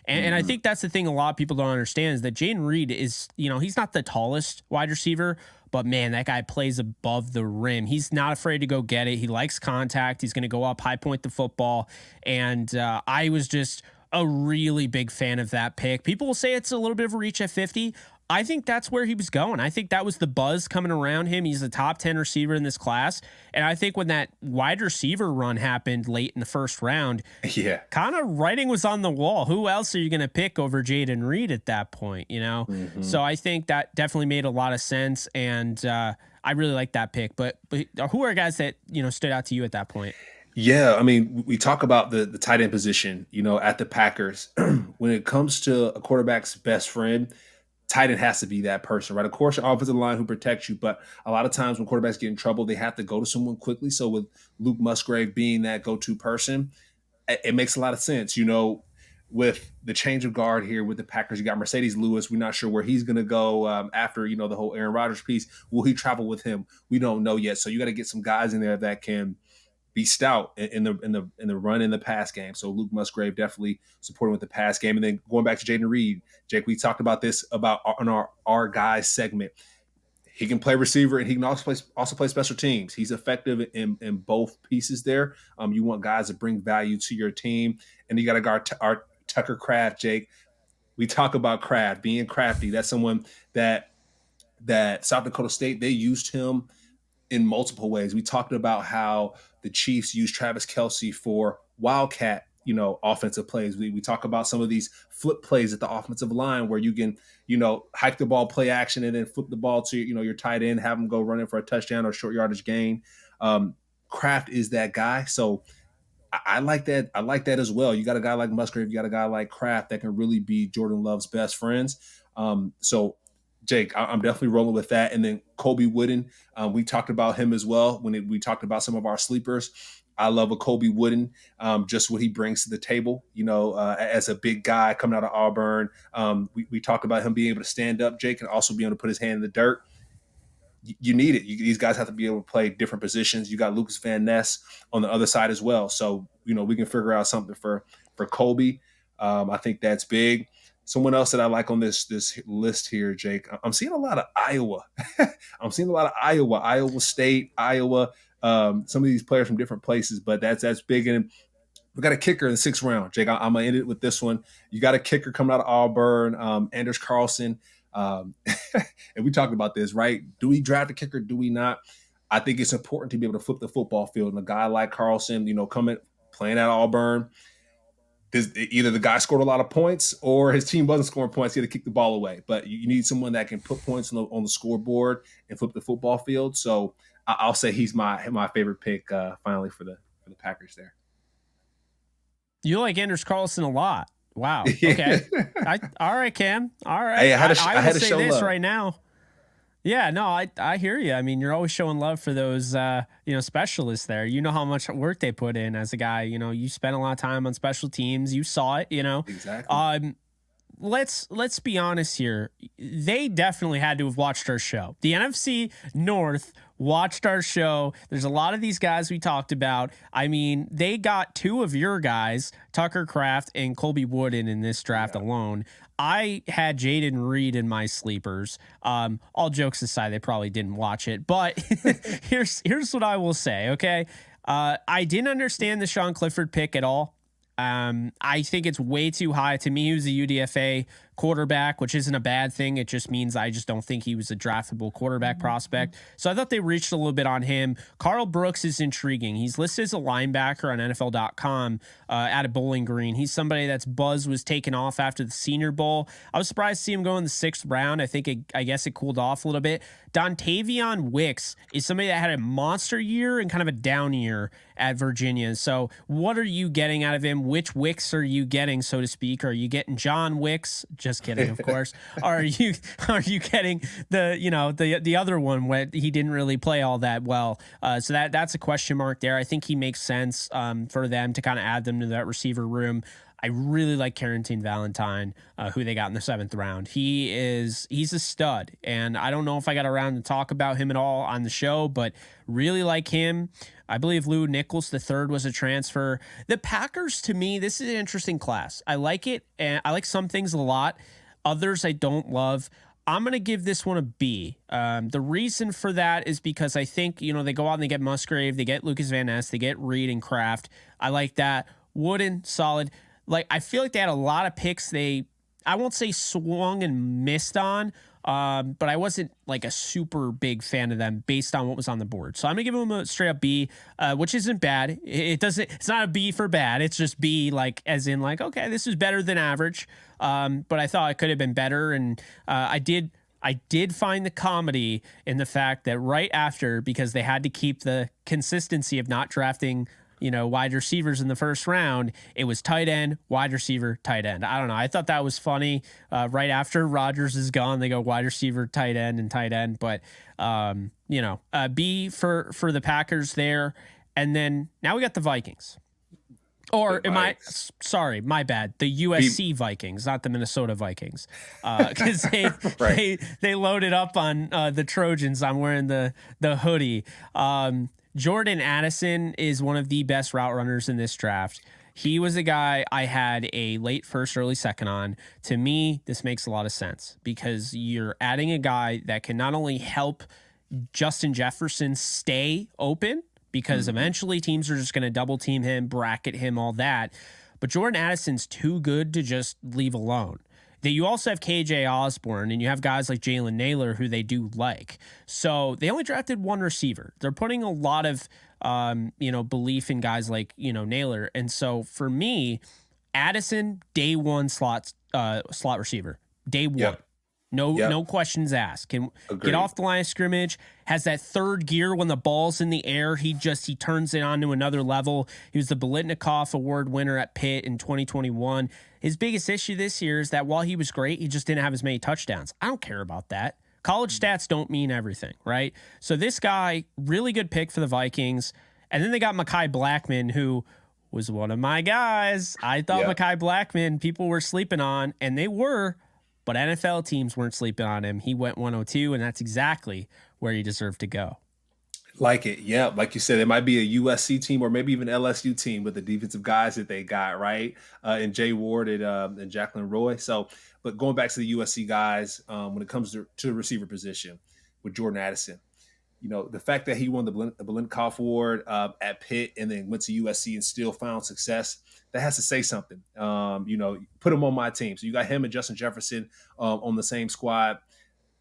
And I think that's the thing a lot of people don't understand is that Jaden Reed is, he's not the tallest wide receiver, but man, that guy plays above the rim. He's not afraid to go get it. He likes contact. He's going to go up, high point the football. And I was just a really big fan of that pick. People will say it's a little bit of a reach at 50. I think that's where he was going. I think that was the buzz coming around him. He's a top 10 receiver in this class. And I think when that wide receiver run happened late in the first round, kind of writing was on the wall. Who else are you going to pick over Jaden Reed at that point, Mm-hmm. So I think that definitely made a lot of sense. And I really like that pick. But who are guys that, stood out to you at that point? Yeah, I mean, we talk about the tight end position, at the Packers. When it comes to a quarterback's best friend, tight end has to be that person, right? Of course, your offensive line who protects you, but a lot of times when quarterbacks get in trouble, they have to go to someone quickly. So with Luke Musgrave being that go-to person, it makes a lot of sense. With the change of guard here with the Packers, you got Mercedes Lewis. We're not sure where he's going to go after, the whole Aaron Rodgers piece. Will he travel with him? We don't know yet. So you got to get some guys in there that can be stout in the run in the pass game. So Luke Musgrave definitely supporting with the pass game. And then going back to Jaden Reed, Jake, we talked about this on our guys segment. He can play receiver and he can also play special teams. He's effective in both pieces there. You want guys to bring value to your team, and you got to guard our Tucker Kraft, Jake. We talk about Kraft being crafty. That's someone that South Dakota State, they used him in multiple ways. We talked about how the Chiefs use Travis Kelce for wildcat, offensive plays. We talk about some of these flip plays at the offensive line where you can, hike the ball, play action, and then flip the ball to, your tight end, have them go running for a touchdown or short yardage gain. Kraft is that guy. So I like that. I like that as well. You got a guy like Musgrave, you got a guy like Kraft that can really be Jordan Love's best friends. So Jake, I'm definitely rolling with that. And then Colby Wooden, we talked about him as well when we talked about some of our sleepers. I love a Colby Wooden, just what he brings to the table, as a big guy coming out of Auburn. We talked about him being able to stand up, Jake, and also be able to put his hand in the dirt. You need it. These guys have to be able to play different positions. You got Lucas Van Ness on the other side as well. So, we can figure out something for Colby. I think that's big. Someone else that I like on this list here, Jake, I'm seeing a lot of Iowa. I'm seeing a lot of Iowa State, Iowa, some of these players from different places, but that's big. And we got a kicker in the 6th round, Jake. I'm going to end it with this one. You got a kicker coming out of Auburn, Anders Carlson. And we talked about this, right? Do we draft a kicker? Do we not? I think it's important to be able to flip the football field. And a guy like Carlson, playing at Auburn, either the guy scored a lot of points or his team wasn't scoring points. He had to kick the ball away. But you need someone that can put points on the scoreboard and flip the football field. So I'll say he's my favorite pick finally for the Packers there. You like Anders Carlson a lot. Wow. Okay. All right, Cam. All right. Hey, I had to say show this love right now. Yeah, no, I hear you. I mean, you're always showing love for those, specialists there. You know how much work they put in as a guy. You spent a lot of time on special teams. You saw it. Exactly. Let's be honest here. They definitely had to have watched our show. The NFC North watched our show. There's a lot of these guys we talked about. I mean, they got two of your guys, Tucker Kraft and Colby Wooden, in this draft alone. I had Jaden Reed in my sleepers. All jokes aside, they probably didn't watch it. But here's what I will say, okay? I didn't understand the Sean Clifford pick at all. I think it's way too high. To me, he was a UDFA quarterback, which isn't a bad thing. It just means I just don't think he was a draftable quarterback prospect. So I thought they reached a little bit on him. Carl Brooks is intriguing. He's listed as a linebacker on NFL.com out of Bowling Green. He's somebody that's buzz was taken off after the Senior Bowl. I was surprised to see him go in the 6th round. I guess it cooled off a little bit. Dontavion Wicks is somebody that had a monster year and kind of a down year at Virginia. So what are you getting out of him? Which Wicks are you getting, so to speak? Are you getting John Wicks? Just kidding, of course. Are you getting the other one where he didn't really play all that well? So that's a question mark there. I think he makes sense for them to kind of add them to that receiver room. I really like Carrington Valentine, who they got in the 7th round. He's a stud, and I don't know if I got around to talk about him at all on the show, but really like him. I believe Lou Nichols III was a transfer. The Packers, to me, this is an interesting class. I like it, and I like some things a lot. Others I don't love. I'm going to give this one a B. The reason for that is because I think, they go out and they get Musgrave, they get Lucas Van Ness, they get Reed and Kraft. I like that. Wooden, solid. I feel like they had a lot of picks I won't say swung and missed on, but I wasn't a super big fan of them based on what was on the board. So I'm gonna give them a straight up B, which isn't bad. It's not a B for bad. It's just B, as in okay, this is better than average. But I thought it could have been better, and I did find the comedy in the fact that right after, because they had to keep the consistency of not drafting wide receivers in the 1st round, it was tight end, wide receiver, tight end. I don't know. I thought that was funny. Right after Rodgers is gone, they go wide receiver, tight end, and tight end. But, B for the Packers there. And then now we got the Vikings. Or sorry, my bad. The USC Vikings, not the Minnesota Vikings. Because they loaded up on the Trojans. I'm wearing the hoodie. Jordan Addison is one of the best route runners in this draft. He was a guy I had a late 1st, early 2nd on. To me, this makes a lot of sense because you're adding a guy that can not only help Justin Jefferson stay open, because eventually teams are just going to double team him, bracket him, all that. But Jordan Addison's too good to just leave alone. That you also have KJ Osborne, and you have guys like Jalen Naylor who they do like. So they only drafted one receiver. They're putting a lot of belief in guys like Naylor. And so for me, Addison, day one slot receiver, day one. Yep. No questions asked. Can get off the line of scrimmage, has that 3rd gear when the ball's in the air. He turns it on to another level. He was the Biletnikoff Award winner at Pitt in 2021. His biggest issue this year is that while he was great, he just didn't have as many touchdowns. I don't care about that. College stats don't mean everything, right? So this guy, really good pick for the Vikings. And then they got Mekhi Blackman, who was one of my guys. I thought Mekhi Blackman, people were sleeping on, and they were. But NFL teams weren't sleeping on him. He went 102, and that's exactly where he deserved to go. Like it, yeah. Like you said, it might be a USC team or maybe even LSU team with the defensive guys that they got, right? And Jay Ward and Jacqueline Roy. So, but going back to the USC guys, when it comes to the receiver position with Jordan Addison, the fact that he won the Biletnikoff Award at Pitt and then went to USC and still found success, that has to say something. Put him on my team. So you got him and Justin Jefferson on the same squad.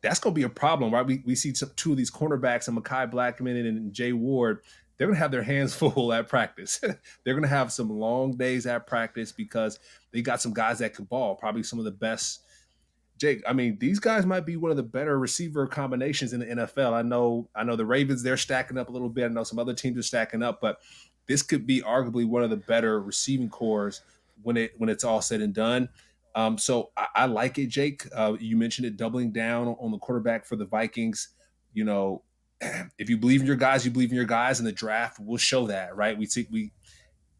That's going to be a problem, right? We see two of these cornerbacks, and Mekhi Blackmon and Jay Ward. They're going to have their hands full at practice. They're going to have some long days at practice because they got some guys that can ball, probably some of the best. Jake, I mean, these guys might be one of the better receiver combinations in the NFL. I know the Ravens, they're stacking up a little bit. I know some other teams are stacking up, but this could be arguably one of the better receiving cores when it's all said and done. So I like it, Jake. You mentioned it, doubling down on the quarterback for the Vikings. If you Bleav in your guys, you Bleav in your guys, and the draft will show that, right?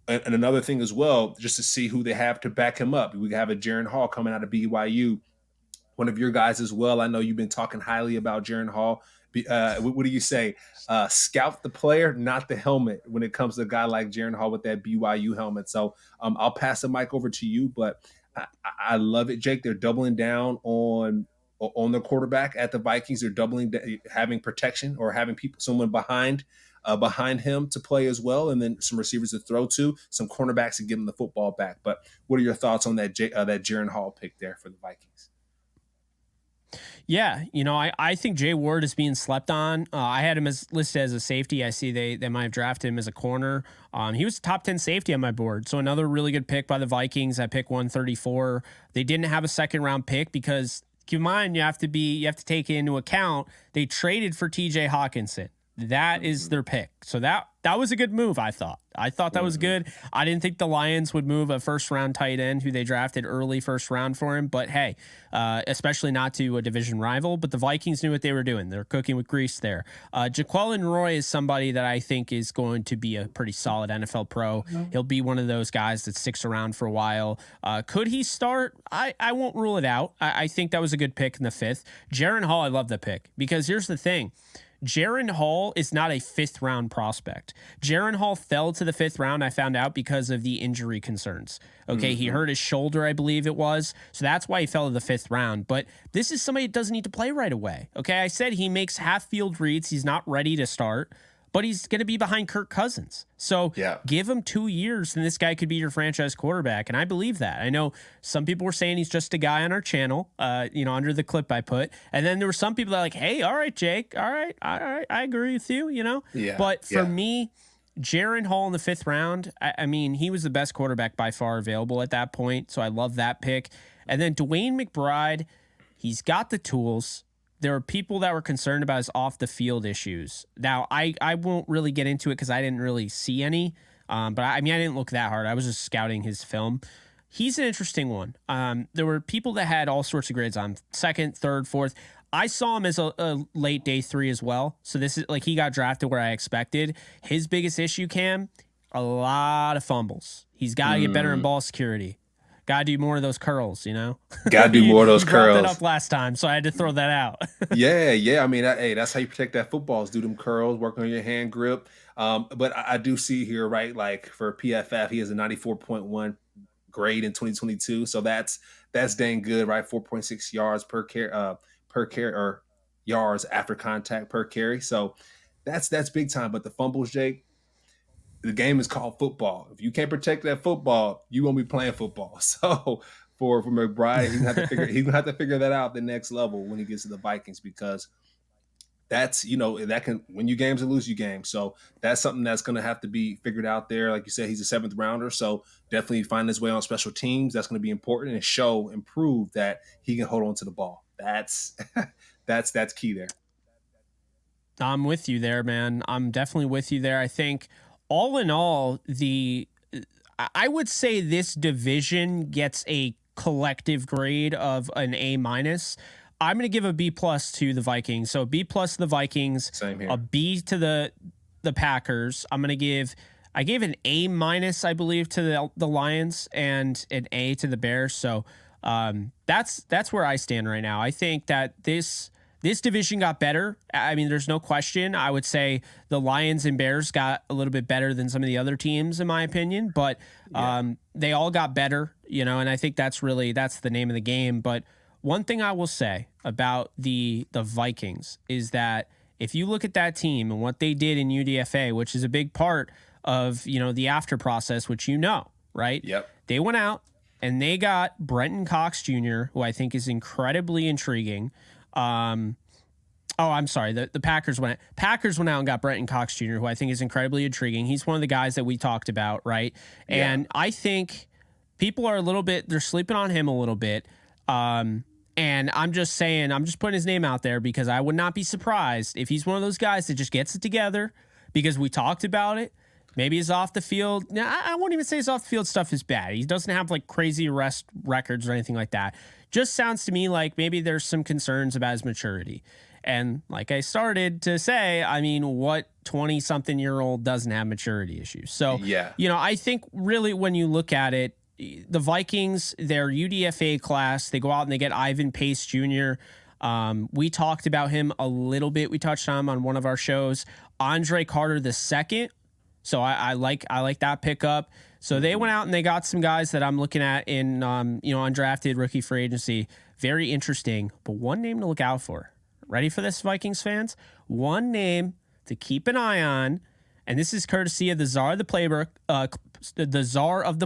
And another thing as well, just to see who they have to back him up. We have a Jaren Hall coming out of BYU, one of your guys as well. I know you've been talking highly about Jaren Hall. What do you say? Scout the player, not the helmet, when it comes to a guy like Jaren Hall with that BYU helmet. So I'll pass the mic over to you, but I love it, Jake. They're doubling down on their quarterback at the Vikings. They're having protection or having someone behind him to play as well, and then some receivers to throw to, some cornerbacks to get him the football back. But what are your thoughts on that Jaren Hall pick there for the Vikings? Yeah, I think Jay Ward is being slept on. I had him listed as a safety. I see they might have drafted him as a corner. He was a top 10 safety on my board. So another really good pick by the Vikings. I pick 134. They didn't have a second round pick because keep in mind you have to take into account they traded for TJ Hawkinson. That is their pick. So that was a good move, I thought. That was good. I didn't think the Lions would move a first-round tight end who they drafted early first round for him. But, hey, especially not to a division rival. But the Vikings knew what they were doing. They're cooking with grease there. Jaquelin Roy is somebody that I think is going to be a pretty solid NFL pro. He'll be one of those guys that sticks around for a while. Could he start? I won't rule it out. I think that was a good pick in the 5th. Jaren Hall, I love the pick because here's the thing. Jaren Hall is not a 5th round prospect. Jaren Hall fell to the 5th round, I found out, because of the injury concerns. Okay, He hurt his shoulder, I Bleav it was. So that's why he fell to the 5th round. But this is somebody that doesn't need to play right away. Okay, I said he makes half-field reads. He's not ready to start, but he's going to be behind Kirk Cousins. So give him 2 years, and this guy could be your franchise quarterback. And I Bleav that. I know some people were saying he's just a guy on our channel, under the clip I put. And then there were some people that were like, hey, all right, Jake, all right, I agree with you, Yeah. But for me, Jaren Hall in the 5th round, I mean, he was the best quarterback by far available at that point. So I love that pick. And then DeWayne McBride, he's got the tools. There are people that were concerned about his off-the-field issues. Now, I won't really get into it because I didn't really see any. But I didn't look that hard. I was just scouting his film. He's an interesting one. There were people that had all sorts of grades on 2nd, 3rd, 4th. I saw him as a late day 3 as well. So this is like he got drafted where I expected. His biggest issue, Cam, a lot of fumbles. He's got to get better in ball security. Got to do more of those curls, Got to do more of those curls. You brought that up last time, so I had to throw that out. Yeah. I mean, that's how you protect that football is do them curls, work on your hand grip. But I do see here, right, like for PFF, he has a 94.1 grade in 2022. So that's dang good, right? 4.6 yards per carry or yards after contact per carry. So that's big time. But the fumbles, Jake, the game is called football. If you can't protect that football, you won't be playing football. So for McBride, he's gonna have to figure that out the next level when he gets to the Vikings because that's that can win you games and lose you games. So that's something that's gonna have to be figured out there. Like you said, he's a 7th rounder, so definitely find his way on special teams. That's gonna be important and prove that he can hold on to the ball. That's key there. I'm with you there, man. I'm definitely with you there. I think all in all, I would say this division gets a collective grade of an A-. I'm going to give a B+ to the Vikings. So B+ to the Vikings, same here. A B to the Packers. I gave an A-, I Bleav, to the Lions and an A to the Bears. So that's where I stand right now. I think that this division got better. I mean, there's no question. I would say the Lions and Bears got a little bit better than some of the other teams, in my opinion. But they all got better, and I think that's the name of the game. But one thing I will say about the Vikings is that if you look at that team and what they did in UDFA, which is a big part of, the after process, which right? Yep. They went out and they got Brenton Cox Jr., who I think is incredibly intriguing. I'm sorry. The Packers went out and got Brenton Cox Jr., who I think is incredibly intriguing. He's one of the guys that we talked about, right? Yeah. And I think people are they're sleeping on him a little bit. And I'm just putting his name out there because I would not be surprised if he's one of those guys that just gets it together, because we talked about it. Maybe his off the field. Now, I won't even say his off the field stuff is bad. He doesn't have like crazy arrest records or anything like that. Just sounds to me like maybe there's some concerns about his maturity. And like I started to say, I mean, what 20-something-year-old doesn't have maturity issues? So, yeah. I think really when you look at it, the Vikings, their UDFA class, they go out and they get Ivan Pace Jr. We talked about him a little bit. We touched on him on one of our shows. Andre Carter II. So I like that pickup. So they went out and they got some guys that I'm looking at in undrafted rookie free agency. Very interesting. But one name to look out for. Ready for this, Vikings fans? One name to keep an eye on, and this is courtesy of the czar of the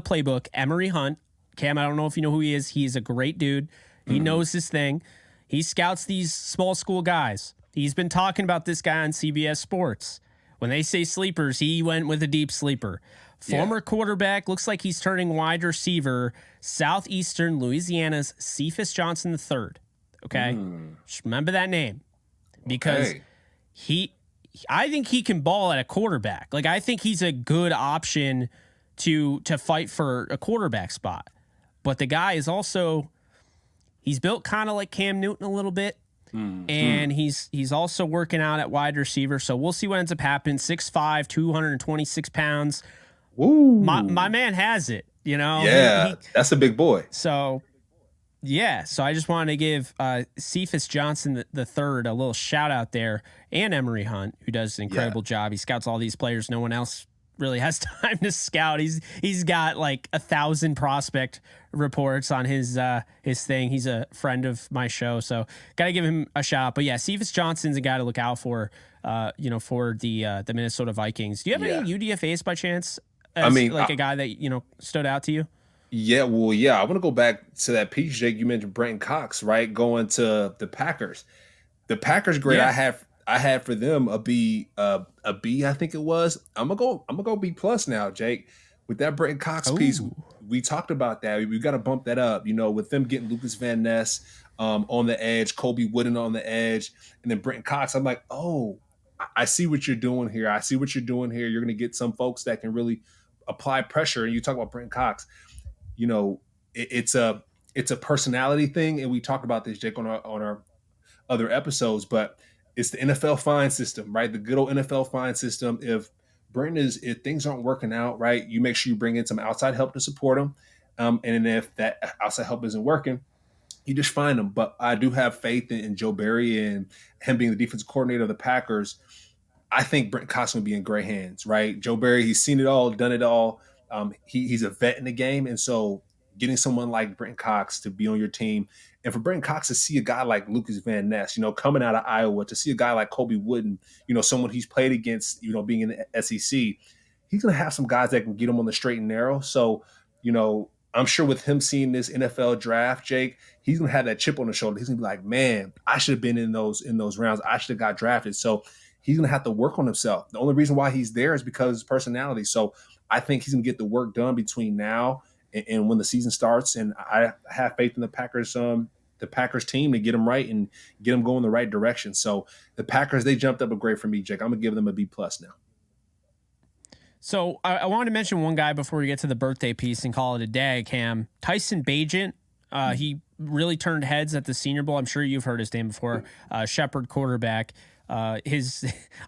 playbook, Emory Hunt. Cam, I don't know if you know who he is. He's a great dude. He knows his thing. He scouts these small school guys. He's been talking about this guy on CBS Sports. When they say sleepers, he went with a deep sleeper. Former quarterback, looks like he's turning wide receiver, Southeastern Louisiana's Cephas Johnson III. Okay? Just remember that name. Because I think he can ball at a quarterback. Like, I think he's a good option to fight for a quarterback spot. But the guy is also, he's built kind of like Cam Newton a little bit. And he's also working out at wide receiver. So we'll see what ends up happening. 6'5", 226 pounds. Woo. My man has it, Yeah, that's a big boy. So, yeah. So I just wanted to give Cephas Johnson the third a little shout out there, and Emory Hunt, who does an incredible job. He scouts all these players no one else really has time to scout. He's got like 1,000 prospect reports on his thing. He's a friend of my show, so gotta give him a shout out. But yeah, Cephas Johnson's a guy to look out for. For the Minnesota Vikings. Do you have any UDFAs by chance? A guy that stood out to you. Yeah, well, yeah. I want to go back to that piece, Jake. You mentioned Brenton Cox, right? Going to the Packers. The Packers grade I had for them a B, I think it was. I'm gonna go B+ now, Jake. With that Brenton Cox piece, we talked about that. We got to bump that up. With them getting Lucas Van Ness on the edge, Kobe Wooden on the edge, and then Brenton Cox. I'm like, I see what you're doing here. You're going to get some folks that can really apply pressure. And you talk about Brenton Cox. It's a personality thing, and we talked about this, Jake, on our other episodes. But it's the NFL fine system, right? The good old NFL fine system. If things aren't working out, right, you make sure you bring in some outside help to support them. And if that outside help isn't working, you just find them. But I do have faith in Joe Barry and him being the defensive coordinator of the Packers. I think Brenton Cox will be in great hands, right? Joe Barry, he's seen it all, done it all. He's a vet in the game. And so getting someone like Brenton Cox to be on your team, and for Brenton Cox to see a guy like Lucas Van Ness, coming out of Iowa, to see a guy like Kobe Wooden, someone he's played against, being in the SEC, he's going to have some guys that can get him on the straight and narrow. So, I'm sure with him seeing this NFL draft, Jake, he's going to have that chip on the shoulder. He's going to be like, man, I should have been in those rounds. I should have got drafted. So he's going to have to work on himself. The only reason why he's there is because of his personality. So I think he's going to get the work done between now and when the season starts. And I have faith in the Packers team to get him right and get him going the right direction. So the Packers, they jumped up a grade for me, Jake. I'm going to give them a B+ now. So I wanted to mention one guy before we get to the birthday piece and call it a day, Cam. Tyson Bagent. He really turned heads at the Senior Bowl. I'm sure you've heard his name before. Shepherd quarterback. I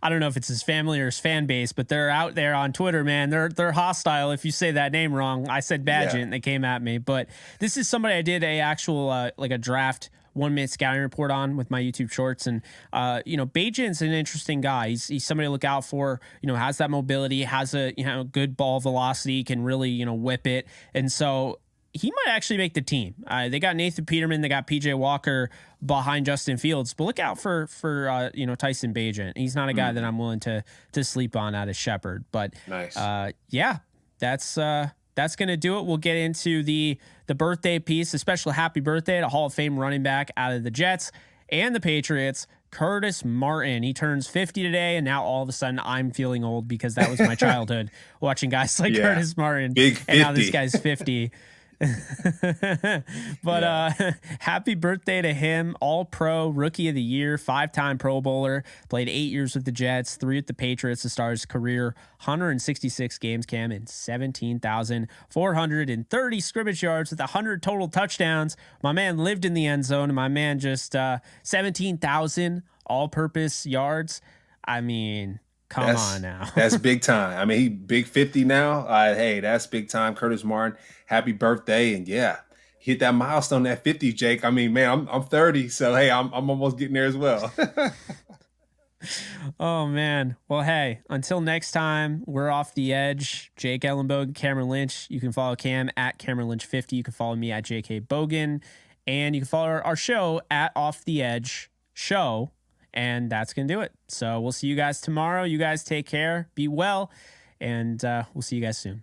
don't know if it's his family or his fan base, but they're out there on Twitter, man. They're hostile if you say that name wrong. I said Bagent, and they came at me. But this is somebody I did a actual a draft 1-minute scouting report on with my YouTube shorts. And, Bagent's an interesting guy. He's somebody to look out for, has that mobility, has a, good ball velocity, can really, whip it. And so he might actually make the team. They got Nathan Peterman, they got PJ Walker behind Justin Fields, but look out for Tyson Bagent. He's not a guy that I'm willing to sleep on out of Shepherd. But nice. That's gonna do it. We'll get into the birthday piece, a special happy birthday to Hall of Fame running back out of the Jets and the Patriots, Curtis Martin. He turns 50 today, and now all of a sudden I'm feeling old because that was my childhood watching guys like Curtis Martin. Big 50. And now this guy's 50. But happy birthday to him. All pro, rookie of the year, 5-time Pro Bowler, played 8 years with the Jets, 3 with the Patriots to start his career, 166 games, Cam, and 17,430 scrimmage yards with 100 total touchdowns. My man lived in the end zone, and my man just 17,000 all-purpose yards. I mean, come on now. That's big time. I mean, he big 50 now. Hey, that's big time. Curtis Martin, happy birthday. And hit that milestone at 50, Jake. I mean, man, I'm 30. So, hey, I'm almost getting there as well. Oh, man. Well, hey, until next time, we're off the edge. Jake Ellenbogen, Cameron Lynch. You can follow Cam at Cameron Lynch 50. You can follow me at JK Bogan. And you can follow our show at Off the Edge Show. And that's going to do it. So we'll see you guys tomorrow. You guys take care. Be well. And we'll see you guys soon.